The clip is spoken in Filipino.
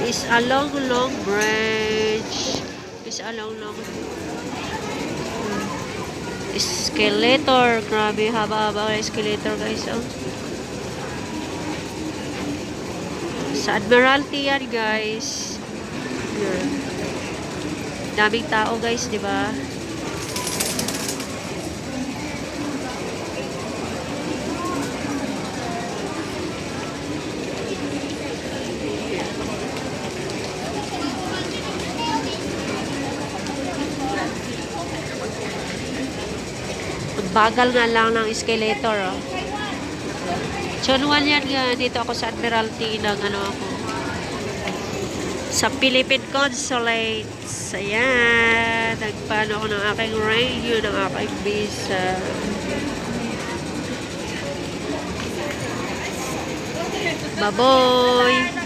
is a long bridge. Is a long escalator. Grabe, haba-haba ng escalator, guys. Oh. Sa Admiralty yan, guys. Here. Daming tao, guys, di ba? Bagal nga lang ng escalator, oh. Chonwan yan nga. Dito ako sa Admiralty ng ako. Sa Philippine Consulate. Ayan. Nagpaano ako ng aking radio, ng aking visa. Baboy!